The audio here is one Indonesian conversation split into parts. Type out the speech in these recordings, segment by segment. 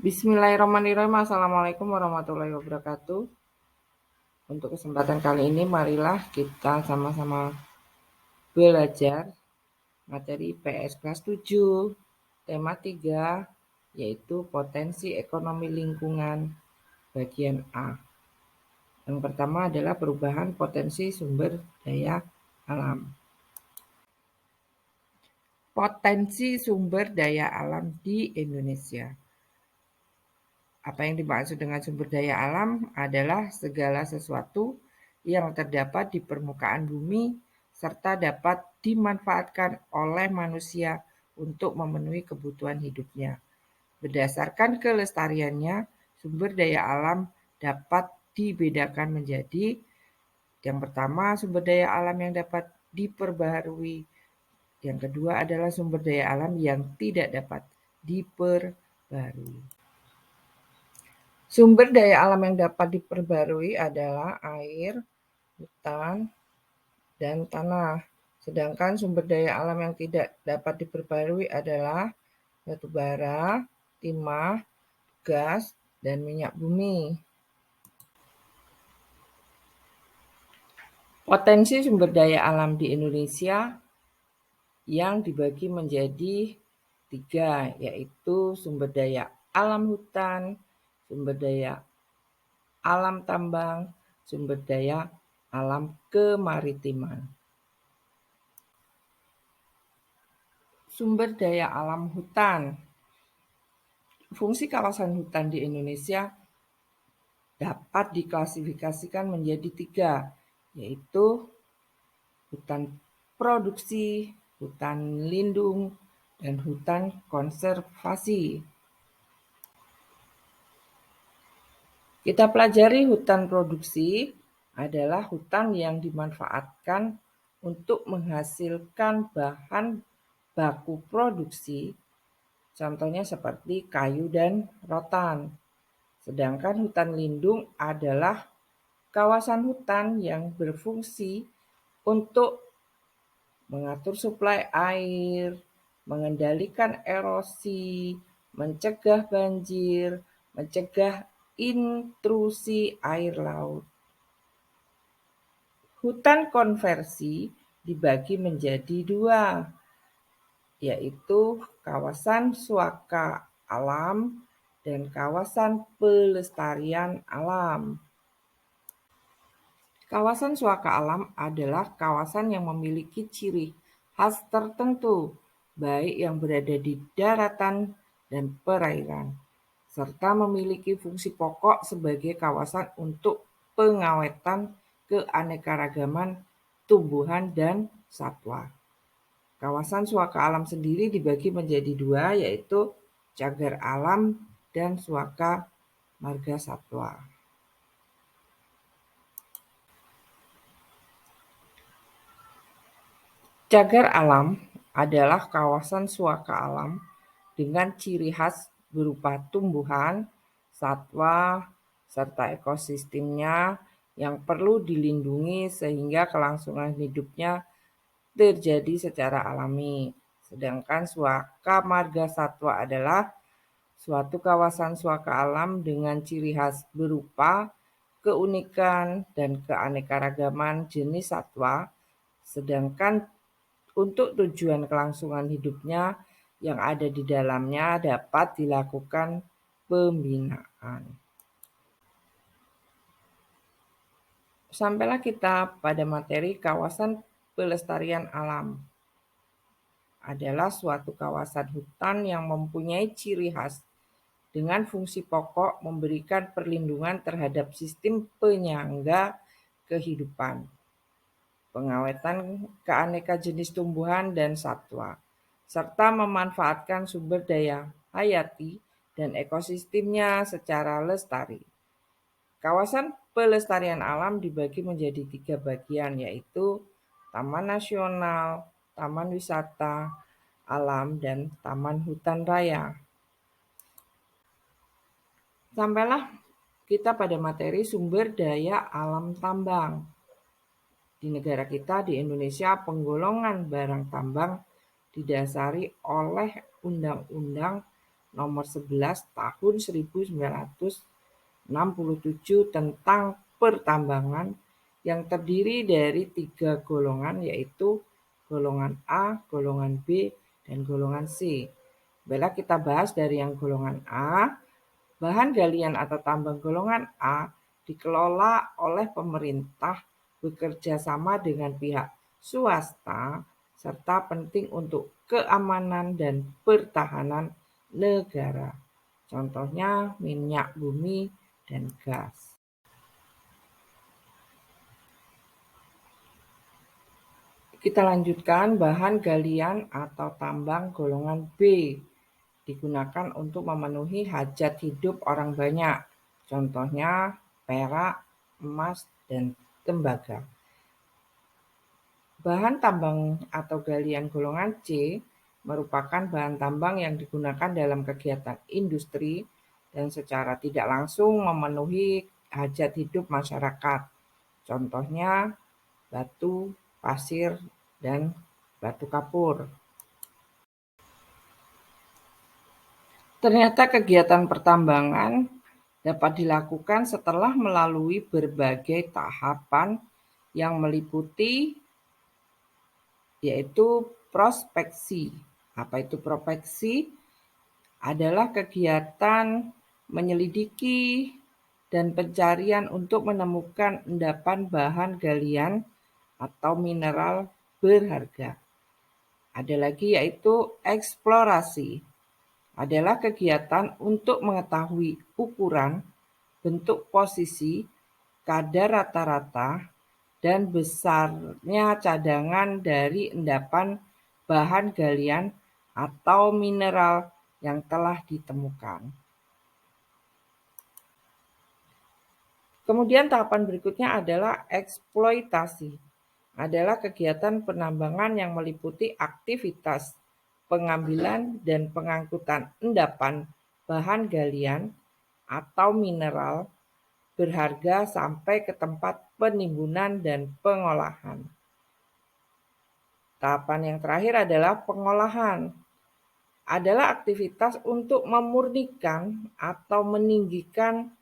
Bismillahirrahmanirrahim. Assalamualaikum warahmatullahi wabarakatuh. Untuk kesempatan kali ini marilah kita sama-sama belajar materi PS kelas 7, tema 3, yaitu potensi ekonomi lingkungan bagian A. Yang pertama adalah perubahan potensi sumber daya alam. Potensi sumber daya alam di Indonesia. Apa yang dimaksud dengan sumber daya alam adalah segala sesuatu yang terdapat di permukaan bumi serta dapat dimanfaatkan oleh manusia untuk memenuhi kebutuhan hidupnya. Berdasarkan kelestariannya, sumber daya alam dapat dibedakan menjadi yang pertama sumber daya alam yang dapat diperbaharui. Yang kedua adalah sumber daya alam yang tidak dapat diperbaharui. Sumber daya alam yang dapat diperbarui adalah air, hutan, dan tanah. Sedangkan sumber daya alam yang tidak dapat diperbarui adalah batu bara, timah, gas, dan minyak bumi. Potensi sumber daya alam di Indonesia yang dibagi menjadi 3, yaitu sumber daya alam hutan, sumber daya alam tambang, sumber daya alam kemaritiman. Sumber daya alam hutan. Fungsi kawasan hutan di Indonesia dapat diklasifikasikan menjadi 3, yaitu hutan produksi, hutan lindung, dan hutan konservasi. Kita pelajari hutan produksi adalah hutan yang dimanfaatkan untuk menghasilkan bahan baku produksi, contohnya seperti kayu dan rotan. Sedangkan hutan lindung adalah kawasan hutan yang berfungsi untuk mengatur suplai air, mengendalikan erosi, mencegah banjir, mencegah intrusi air laut. Hutan konversi dibagi menjadi 2, yaitu kawasan suaka alam dan kawasan pelestarian alam. Kawasan suaka alam adalah kawasan yang memiliki ciri khas tertentu, baik yang berada di daratan dan perairan, serta memiliki fungsi pokok sebagai kawasan untuk pengawetan keanekaragaman tumbuhan dan satwa. Kawasan suaka alam sendiri dibagi menjadi 2, yaitu cagar alam dan suaka marga satwa. Cagar alam adalah kawasan suaka alam dengan ciri khas berupa tumbuhan, satwa, serta ekosistemnya yang perlu dilindungi sehingga kelangsungan hidupnya terjadi secara alami. Sedangkan suaka marga satwa adalah suatu kawasan suaka alam dengan ciri khas berupa keunikan dan keanekaragaman jenis satwa, sedangkan untuk tujuan kelangsungan hidupnya yang ada di dalamnya dapat dilakukan pembinaan. Sampailah kita pada materi kawasan pelestarian alam. Adalah suatu kawasan hutan yang mempunyai ciri khas dengan fungsi pokok memberikan perlindungan terhadap sistem penyangga kehidupan, pengawetan keanekaan jenis tumbuhan dan satwa, serta memanfaatkan sumber daya hayati dan ekosistemnya secara lestari. Kawasan pelestarian alam dibagi menjadi 3 bagian, yaitu taman nasional, taman wisata alam, dan taman hutan raya. Sampailah kita pada materi sumber daya alam tambang. Di negara kita, di Indonesia, penggolongan barang tambang didasari oleh Undang-Undang nomor 11 tahun 1967 tentang pertambangan yang terdiri dari 3 golongan, yaitu golongan A, golongan B, dan golongan C. Bila kita bahas dari yang golongan A, bahan galian atau tambang golongan A dikelola oleh pemerintah bekerja sama dengan pihak swasta serta penting untuk keamanan dan pertahanan negara. Contohnya minyak bumi dan gas. Kita lanjutkan, bahan galian atau tambang golongan B digunakan untuk memenuhi hajat hidup orang banyak. Contohnya perak, emas, dan tembaga. Bahan tambang atau galian golongan C merupakan bahan tambang yang digunakan dalam kegiatan industri dan secara tidak langsung memenuhi hajat hidup masyarakat. Contohnya batu, pasir, dan batu kapur. Ternyata kegiatan pertambangan dapat dilakukan setelah melalui berbagai tahapan yang meliputi yaitu prospeksi. Apa itu prospeksi? Adalah kegiatan menyelidiki dan pencarian untuk menemukan endapan bahan galian atau mineral berharga. Ada lagi yaitu eksplorasi. Adalah kegiatan untuk mengetahui ukuran, bentuk posisi, kadar rata-rata, dan besarnya cadangan dari endapan bahan galian atau mineral yang telah ditemukan. Kemudian tahapan berikutnya adalah eksploitasi. Adalah kegiatan penambangan yang meliputi aktivitas pengambilan dan pengangkutan endapan bahan galian atau mineral berharga sampai ke tempat penimbunan dan pengolahan. Tahapan yang terakhir adalah pengolahan. Adalah aktivitas untuk memurnikan atau meninggikan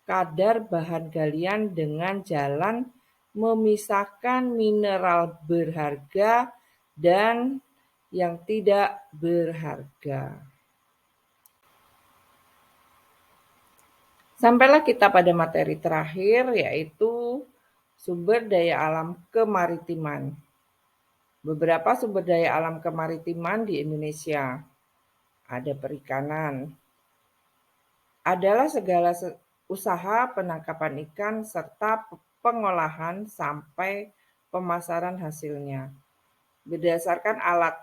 kadar bahan galian dengan jalan memisahkan mineral berharga dan yang tidak berharga. Sampailah kita pada materi terakhir, yaitu sumber daya alam kemaritiman. Beberapa sumber daya alam kemaritiman di Indonesia. Ada perikanan. Adalah segala usaha penangkapan ikan serta pengolahan sampai pemasaran hasilnya. Berdasarkan alat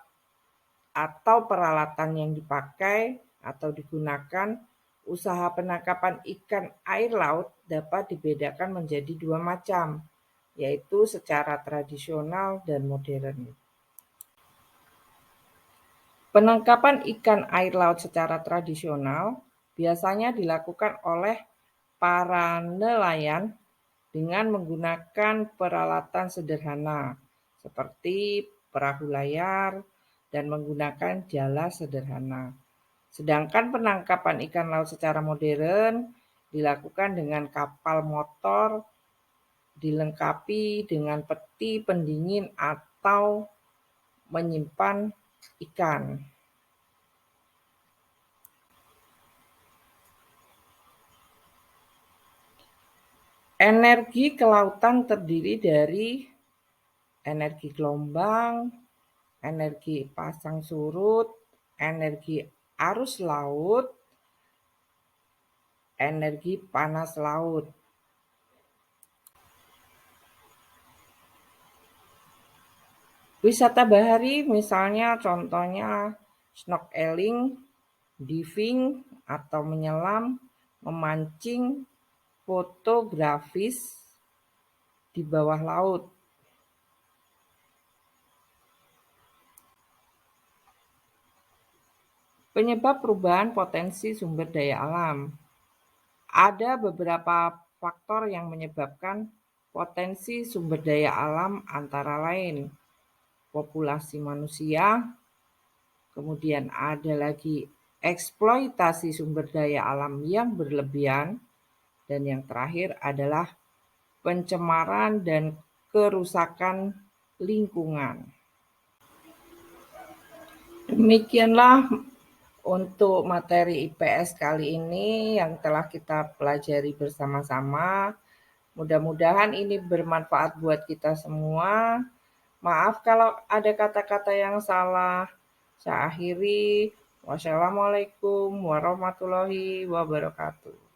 atau peralatan yang dipakai atau digunakan, usaha penangkapan ikan air laut dapat dibedakan menjadi dua macam, yaitu secara tradisional dan modern. Penangkapan ikan air laut secara tradisional biasanya dilakukan oleh para nelayan dengan menggunakan peralatan sederhana seperti perahu layar dan menggunakan jala sederhana. Sedangkan penangkapan ikan laut secara modern dilakukan dengan kapal motor dilengkapi dengan peti pendingin atau menyimpan ikan. Energi kelautan terdiri dari energi gelombang, energi pasang surut, energi arus laut, energi panas laut. Wisata bahari misalnya contohnya snorkeling, diving atau menyelam, memancing, fotografis di bawah laut. Penyebab perubahan potensi sumber daya alam. Ada beberapa faktor yang menyebabkan potensi sumber daya alam antara lain populasi manusia, kemudian ada lagi eksploitasi sumber daya alam yang berlebihan, dan yang terakhir adalah pencemaran dan kerusakan lingkungan. Demikianlah untuk materi IPS kali ini yang telah kita pelajari bersama-sama. Mudah-mudahan ini bermanfaat buat kita semua. Maaf kalau ada kata-kata yang salah. Saya akhiri. Wassalamualaikum warahmatullahi wabarakatuh.